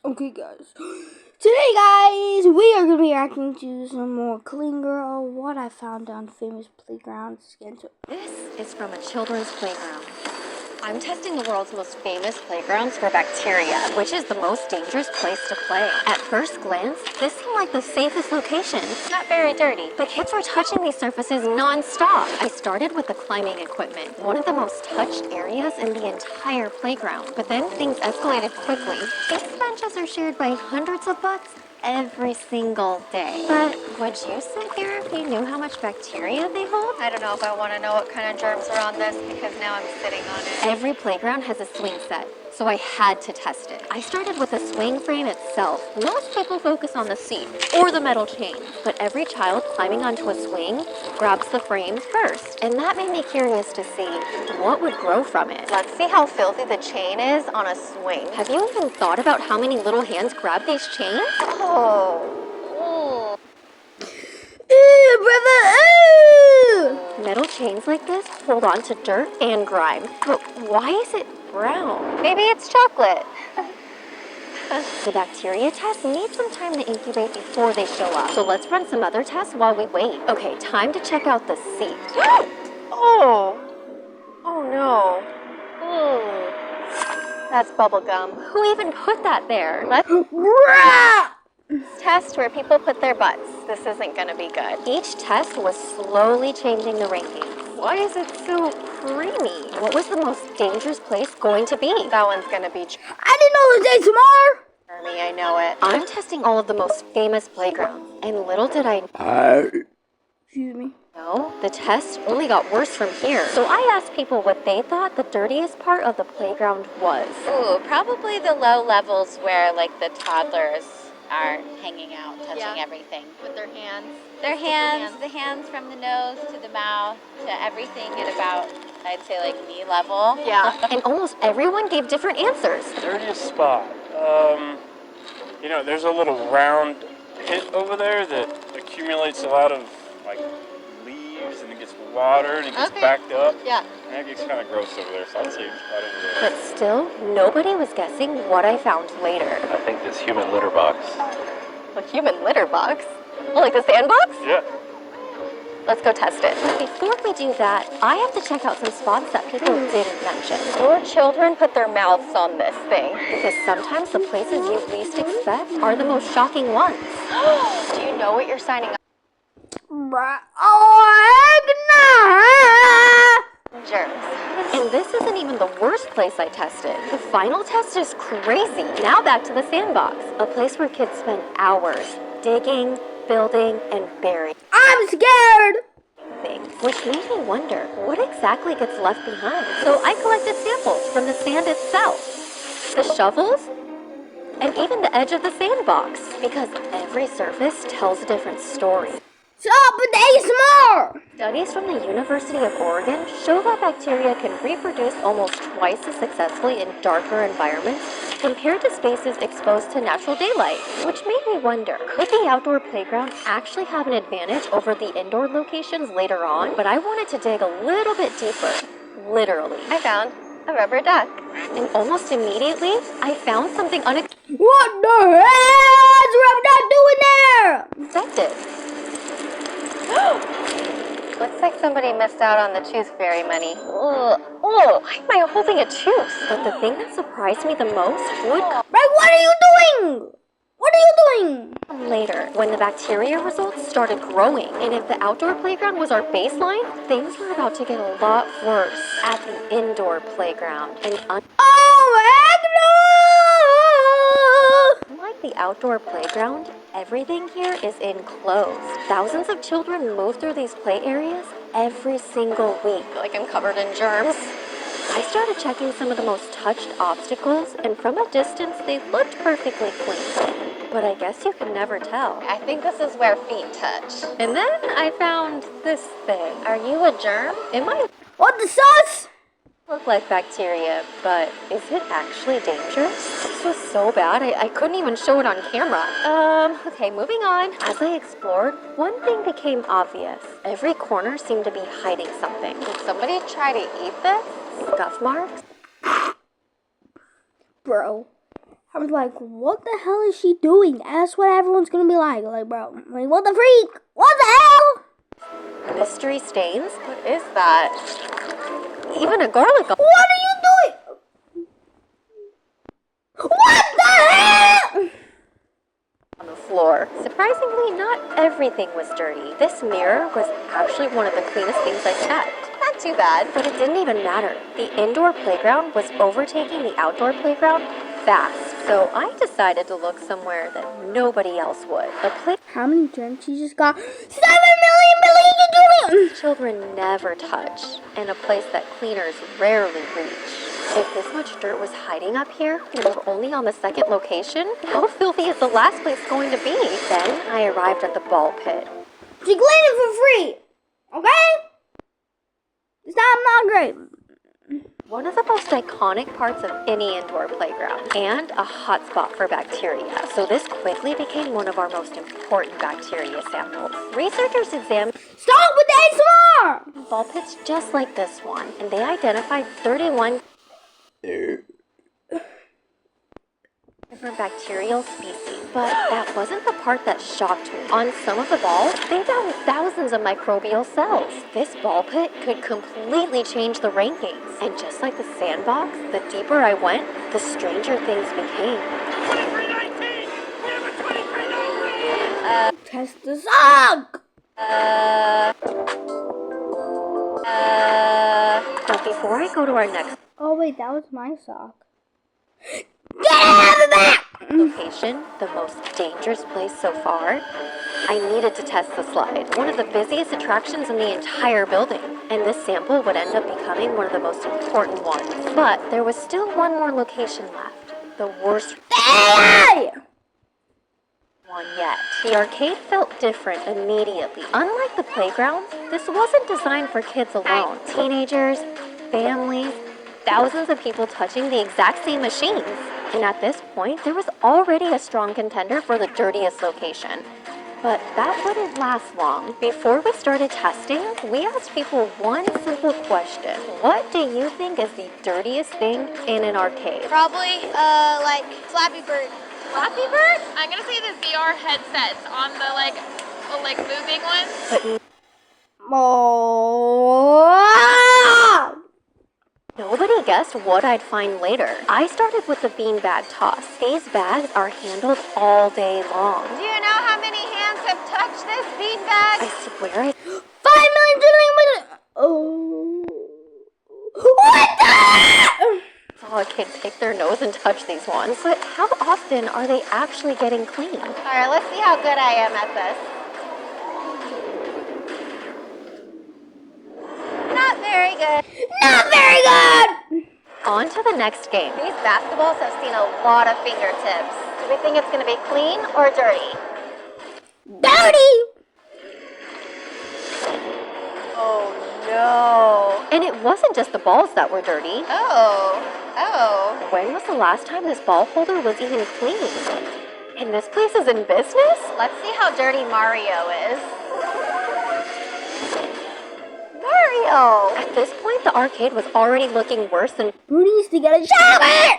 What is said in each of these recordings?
Okay, guys. Today, guys, we are going to be reacting to some more Clean Girl, what I found on famous playgrounds. This is from a children's playground. I'm testing the world's most famous playgrounds for bacteria, which is the most dangerous place to play. At first glance, this seemed like the safest location. Not very dirty, but kids were touching these surfaces non-stop. I started with the climbing equipment, one of the most touched areas in the entire playground. But then things escalated quickly. These benches are shared by hundreds of butts every single day. But would you sit here if you knew how much bacteria they hold? I don't know if I want to know what kind of germs are on this because now I'm sitting on it. Every playground has a swing set, so I had to test it. I started with the swing frame itself. Most people focus on the seat or the metal chain, but every child climbing onto a swing grabs the frame first. And that made me curious to see what would grow from it. Let's see how filthy the chain is on a swing. Have you even thought about how many little hands grab these chains? Oh. Ew, brother, ew! Metal chains like this hold on to dirt and grime. But why is it brown? Maybe it's chocolate. The bacteria tests need some time to incubate before they show up. So let's run some other tests while we wait. Okay, time to check out the seat. Oh. Oh no. That's bubble gum. Who even put that there? Let's Bruh! test where people put their butts. This isn't gonna be good. Each test was slowly changing the rankings. Why is it so creamy? What was the most dangerous place going to be? That one's gonna be I didn't know this ASMR! germy, I know it. I'm testing all of the most famous playgrounds, and little did I Excuse me. know, the test only got worse from here. So I asked people what they thought the dirtiest part of the playground was. Ooh, probably the low levels where like the toddlers are hanging out, touching everything. With their hands. Their hands, the hands from the nose to the mouth to everything at about, I'd say like knee level. Yeah. And almost everyone gave different answers. Dirtiest spot. There's a little round pit over there that accumulates a lot of like leaves and it gets water and it gets backed up. Yeah. And that gets kind of gross over there, so I'd say it's right over there. But still, nobody was guessing what I found later. I think this human litter box. A human litter box. Oh, like the sandbox? Yeah. Let's go test it. But before we do that, I have to check out some spots that people didn't mention. Your children put their mouths on this thing. Because sometimes the places you least expect are the most shocking ones. Do you know what you're signing up Bruh. Oh, heck nah! for? Germs. And this isn't even the worst place I tested. The final test is crazy. Now back to the sandbox, a place where kids spend hours digging, building, and burying I'm scared! things, which made me wonder what exactly gets left behind. So I collected samples from the sand itself, the shovels, and even the edge of the sandbox, because every surface tells a different story. Stop with the ASMR! Studies from the University of Oregon show that bacteria can reproduce almost twice as successfully in darker environments compared to spaces exposed to natural daylight, which made me wonder, could the outdoor playground actually have an advantage over the indoor locations later on? But I wanted to dig a little bit deeper, literally. I found a rubber duck. And almost immediately, I found something unexpected. What the hell is Rubber doing there? Looks like somebody missed out on the tooth fairy money. Ugh. Oh, why am I holding a tooth? But the thing that surprised me the most would Right, what are you doing? What are you doing? come later, when the bacteria results started growing. And if the outdoor playground was our baseline, things were about to get a lot worse at the indoor playground. And Oh, heck no! unlike the outdoor playground, everything here is enclosed. Thousands of children move through these play areas every single week. I feel like I'm covered in germs. I started checking some of the most touched obstacles, and from a distance, they looked perfectly clean. But I guess you can never tell. I think this is where feet touch. And then I found this thing. Are you a germ? It might What the sauce? look like bacteria, but is it actually dangerous? This was so bad, I couldn't even show it on camera. Okay, moving on. As I explored, one thing became obvious. Every corner seemed to be hiding something. Did somebody try to eat this? Scuff marks, Bro, I was like, what the hell is she doing? That's what everyone's gonna be like, bro, like, what the freak? What the hell? Mystery stains? What is that? Even a garlic. What are you doing? What the hell? On the floor. Surprisingly, not everything was dirty. This mirror was actually one of the cleanest things I checked. Not too bad, but it didn't even matter. The indoor playground was overtaking the outdoor playground fast. So I decided to look somewhere that nobody else would. A place How many germs she just got? 7 million. children never touch, and a place that cleaners rarely reach. If this much dirt was hiding up here, and we're only on the second location, how filthy is the last place going to be? Then I arrived at the ball pit. She cleaned it for free. Okay? It's not great. One of the most iconic parts of any indoor playground, and a hotspot for bacteria. So this quickly became one of our most important bacteria samples. Researchers examined Stop with the ASMR! ball pits just like this one, and they identified 31 different bacterial species. But that wasn't the part that shocked me. On some of the balls, they found thousands of microbial cells. This ball pit could completely change the rankings. And just like the sandbox, the deeper I went, the stranger things became. Test the sock! But before I go to our next Oh wait, that was my sock. Get out of that! location, the most dangerous place so far, I needed to test the slide, one of the busiest attractions in the entire building. And this sample would end up becoming one of the most important ones. But there was still one more location left, the worst Hey! one yet. The arcade felt different immediately. Unlike the playground, this wasn't designed for kids alone. Teenagers, families, thousands of people touching the exact same machines. And at this point, there was already a strong contender for the dirtiest location. But that wouldn't last long. Before we started testing, we asked people one simple question. What do you think is the dirtiest thing in an arcade? Probably, like Flappy Bird. Flappy Bird? I'm gonna say the VR headsets on the like moving ones. Oh! Nobody guessed what I'd find later. I started with the beanbag toss. These bags are handled all day long. Do you know how many hands have touched this beanbag? I swear 5 million trillion. Oh. What the? saw a kid pick their nose and touch these ones. But how often are they actually getting clean? Alright, let's see how good I am at this. Not very good. Not very good. On to the next game. These basketballs have seen a lot of fingertips. Do we think it's going to be clean or dirty? Dirty. Oh no. And it wasn't just the balls that were dirty. Oh. When was the last time this ball holder was even clean? And this place is in business? Let's see how dirty Mario is. Mario! At this point, the arcade was already looking worse than Rudy needs to get a shower.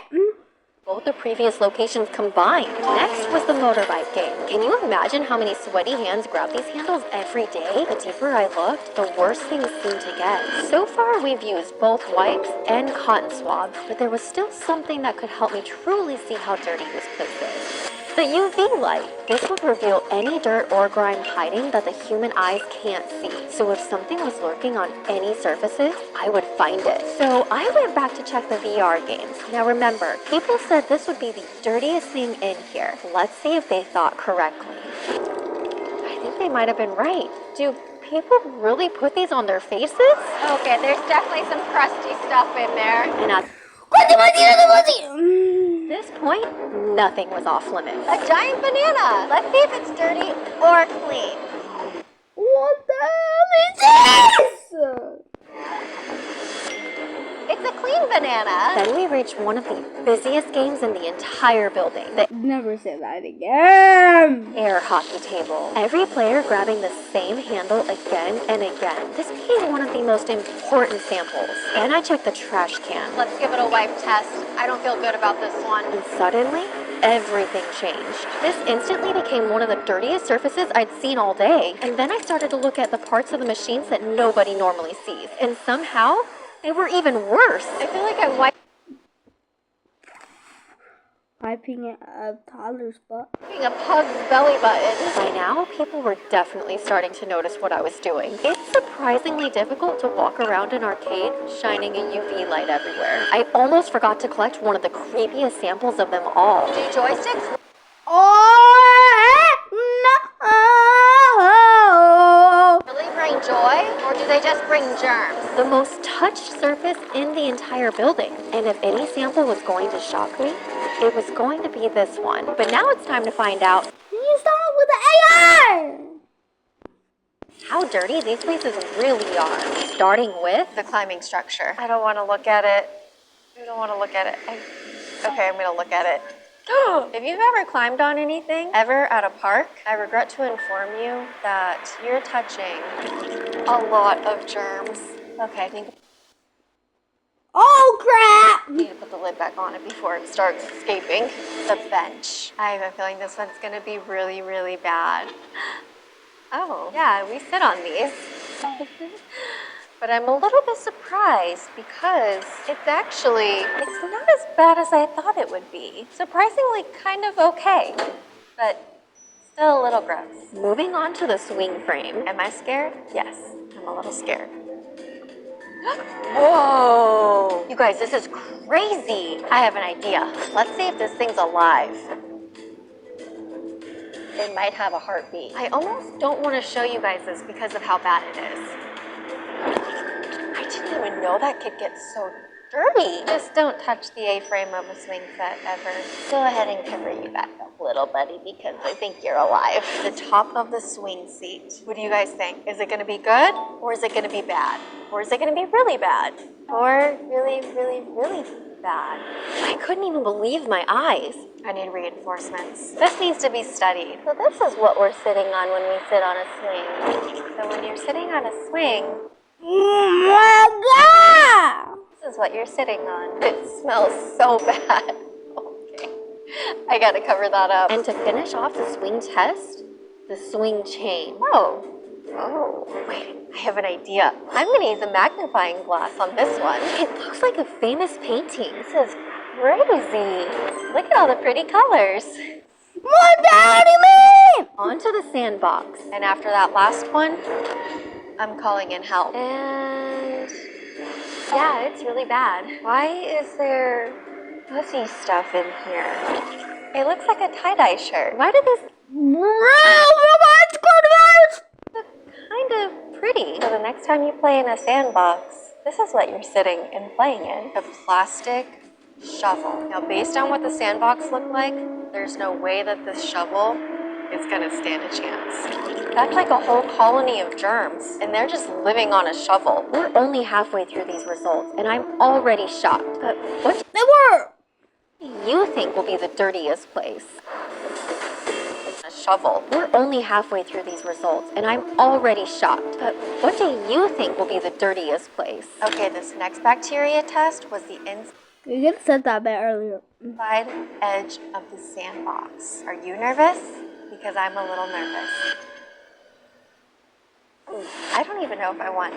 both the previous locations combined. Next was the motorbike game. Can you imagine how many sweaty hands grab these handles every day? The deeper I looked, the worse things seemed to get. So far, we've used both wipes and cotton swabs, but there was still something that could help me truly see how dirty this place is. The UV light. This would reveal any dirt or grime hiding that the human eyes can't see. So if something was lurking on any surfaces, I would find it. So I went back to check the VR games. Now remember, people said this would be the dirtiest thing in here. Let's see if they thought correctly. I think they might have been right. Do people really put these on their faces? Okay, there's definitely some crusty stuff in there. And at this point, nothing was off limits. A giant banana. Let's see if it's dirty or clean. What the hell is this? It's a clean banana. banana. Then we reached one of the busiest games in the entire building, the Never say that again. air hockey table. Every player grabbing the same handle again and again. This became one of the most important samples. And I checked the trash can. Let's give it a wipe test. I don't feel good about this one. And suddenly, everything changed. This instantly became one of the dirtiest surfaces I'd seen all day. And then I started to look at the parts of the machines that nobody normally sees. And somehow, they were even worse. I feel like I'm wiping Wiping a toddler's butt. a pug's belly button. By now, people were definitely starting to notice what I was doing. It's surprisingly difficult to walk around an arcade shining a UV light everywhere. I almost forgot to collect one of the creepiest samples of them all. Do joysticks Oh no! really bring joy, or do they just bring germs? The most touched surface in the entire building. And if any sample was going to shock me, it was going to be this one. But now it's time to find out You start with the AI. how dirty these places really are. Starting with The climbing structure. I don't want to look at it. I don't want to look at it. Okay, I'm going to look at it. If you've ever climbed on anything, ever at a park, I regret to inform you that you're touching a lot of germs. Okay, I think Oh crap! I need to put the lid back on it before it starts escaping. The bench. I have a feeling this one's going to be really, really bad. Oh, yeah, we sit on these. But I'm a little bit surprised because it's not as bad as I thought it would be. Surprisingly kind of okay, but still a little gross. moving on to the swing frame. Am I scared? Yes, I'm a little scared. Whoa! You guys, this is crazy. I have an idea. Let's see if this thing's alive. It might have a heartbeat. I almost don't want to show you guys this because of how bad it is. I didn't even know that could get so dirty. Just don't touch the A-frame of a swing set ever. Go ahead and cover you back up, little buddy, because I think you're alive. The top of the swing seat. What do you guys think? Is it going to be good, or is it going to be bad? Or is it going to be really bad? Or really, really, really bad? I couldn't even believe my eyes. I need reinforcements. This needs to be studied. So this is what we're sitting on when we sit on a swing. So when you're sitting on a swing, Oh my god! this is what you're sitting on. It smells so bad. Okay. I gotta cover that up. And to finish off the swing test, the swing chain. Oh, wait, I have an idea. I'm gonna use a magnifying glass on this one. It looks like a famous painting. This is crazy. Look at all the pretty colors. What the hell do you mean? Onto the sandbox. And after that last one, I'm calling in help. And Yeah, it's really bad. Why is there fuzzy stuff in here? It looks like a tie-dye shirt. Why did this look kind of pretty? So the next time you play in a sandbox, this is what you're sitting and playing in. A plastic shovel. Now, based on what the sandbox looked like, there's no way that this shovel is gonna stand a chance. That's like a whole colony of germs, and they're just living on a shovel. we're only halfway through these results, and I'm already shocked. But what They were. do you think will be the dirtiest place? A shovel. We're only halfway through these results, and I'm already shocked. But what do you think will be the dirtiest place? Okay, this next bacteria test was the You could have said that bit earlier. inside edge of the sandbox. Are you nervous? Because I'm a little nervous. I don't even know if I want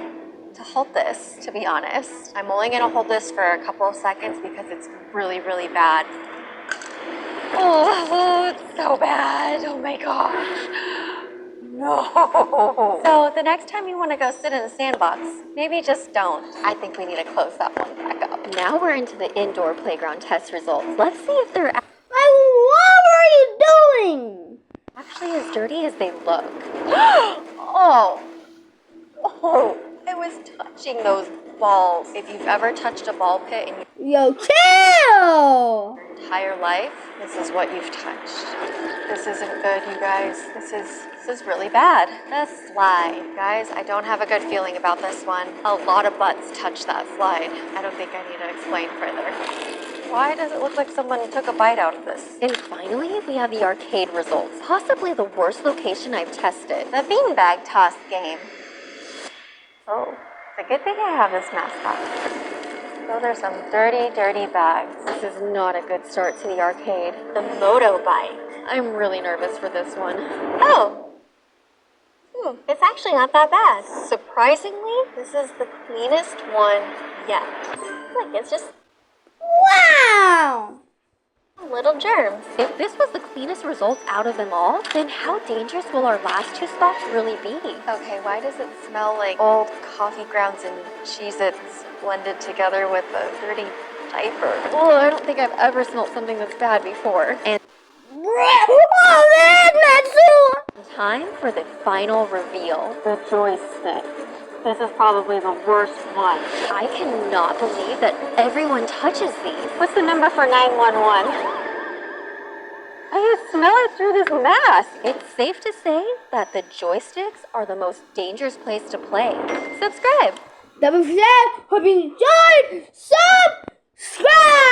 to hold this, to be honest. I'm only gonna hold this for a couple of seconds because it's really, really bad. Oh, it's so bad. Oh my gosh. No. So the next time you want to go sit in a sandbox, maybe just don't. I think we need to close that one back up. Now we're into the indoor playground test results. Let's see if they're Like, what were you doing? actually as dirty as they look. Oh, I was touching those balls. If you've ever touched a ball pit in Yo, chill! your entire your life, this is what you've touched. This isn't good, you guys. This is really bad. The slide. Guys, I don't have a good feeling about this one. A lot of butts touched that slide. I don't think I need to explain further. Why does it look like someone took a bite out of this? And finally, we have the arcade results. Possibly the worst location I've tested. The beanbag toss game. Oh, it's a good thing I have this mascot. Those are some dirty, dirty bags. This is not a good start to the arcade. The moto bike. I'm really nervous for this one. Oh! It's actually not that bad. Surprisingly, this is the cleanest one yet. Like, it's just Wow! little germs. If this was the cleanest result out of them all, then how dangerous will our last two spots really be? Okay, why does it smell like old coffee grounds and Cheez-Its blended together with a dirty diaper? Oh, I don't think I've ever smelled something that's bad before. And Oh man, Natsu! time for the final reveal. The joystick. This is probably the worst one. I cannot believe that everyone touches these. What's the number for 911? I can smell it through this mask. It's safe to say that the joysticks are the most dangerous place to play. Subscribe! Double percent, hope you enjoyed. Subscribe!